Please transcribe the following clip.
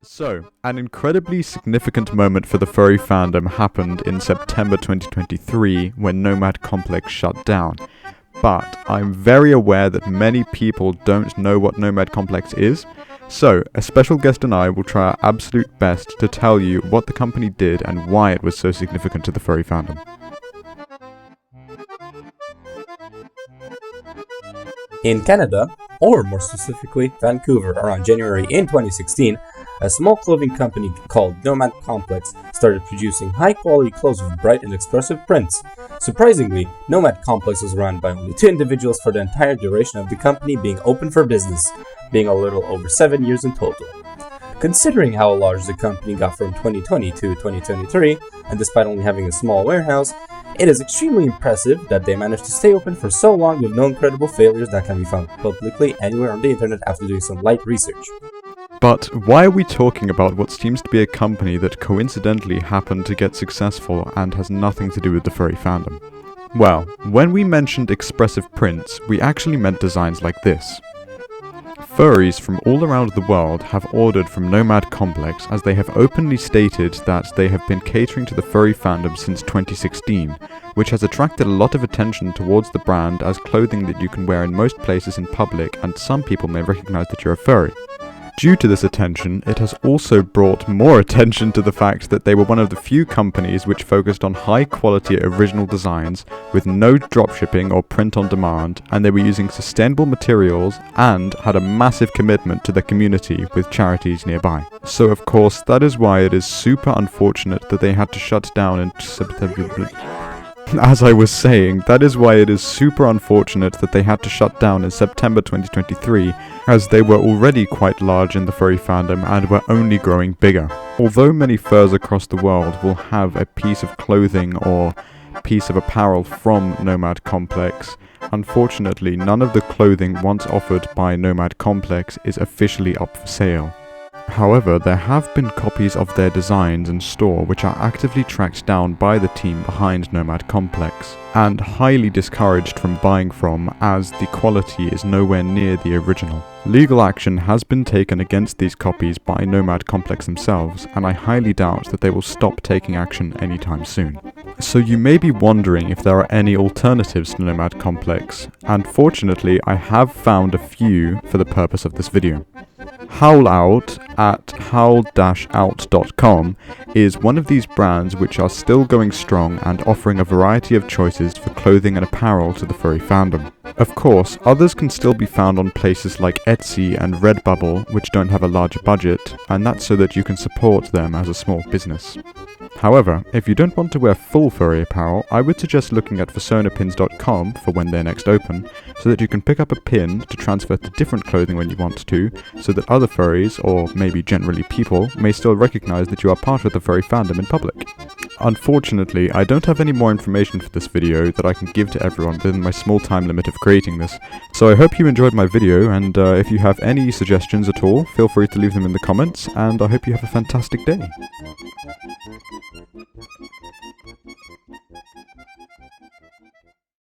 So, an incredibly significant moment for the furry fandom happened in September 2023 when Nomad Complex shut down. But I'm very aware that many people don't know what Nomad Complex is, so a special guest and I will try our absolute best to tell you what the company did and why it was so significant to the furry fandom. In Canada, or more specifically Vancouver, around January in 2016, a small clothing company called Nomad Complex started producing high-quality clothes with bright and expressive prints. Surprisingly, Nomad Complex was run by only 2 individuals for the entire duration of the company being open for business, being a little over 7 years in total. Considering how large the company got from 2020 to 2023, and despite only having a small warehouse, it is extremely impressive that they managed to stay open for so long with no incredible failures that can be found publicly anywhere on the internet after doing some light research. But why are we talking about what seems to be a company that coincidentally happened to get successful and has nothing to do with the furry fandom? Well, when we mentioned expressive prints, we actually meant designs like this. Furries from all around the world have ordered from Nomad Complex as they have openly stated that they have been catering to the furry fandom since 2016, which has attracted a lot of attention towards the brand as clothing that you can wear in most places in public, and some people may recognize that you're a furry. Due to this attention, it has also brought more attention to the fact that they were one of the few companies which focused on high-quality original designs with no dropshipping or print on demand, and they were using sustainable materials and had a massive commitment to the community with charities nearby. So of course, that is why it is super unfortunate that they had to shut down in September. As I was saying, that is why it is super unfortunate that they had to shut down in September 2023, as they were already quite large in the furry fandom and were only growing bigger. Although many furs across the world will have a piece of clothing or piece of apparel from Nomad Complex, unfortunately none of the clothing once offered by Nomad Complex is officially up for sale. However, there have been copies of their designs in store which are actively tracked down by the team behind Nomad Complex, and highly discouraged from buying from as the quality is nowhere near the original. Legal action has been taken against these copies by Nomad Complex themselves, and I highly doubt that they will stop taking action anytime soon. So you may be wondering if there are any alternatives to Nomad Complex, and fortunately I have found a few for the purpose of this video. Howl Out at howl-out.com is one of these brands which are still going strong and offering a variety of choices for clothing and apparel to the furry fandom. Of course, others can still be found on places like Etsy and Redbubble which don't have a larger budget, and that's so that you can support them as a small business. However, if you don't want to wear full furry apparel, I would suggest looking at fursonapins.com for when they're next open, so that you can pick up a pin to transfer to different clothing when you want to, so that other furries, or maybe generally people, may still recognize that you are part of the furry fandom in public. Unfortunately, I don't have any more information for this video that I can give to everyone within my small time limit of creating this, so I hope you enjoyed my video, and if you have any suggestions at all, feel free to leave them in the comments, and I hope you have a fantastic day.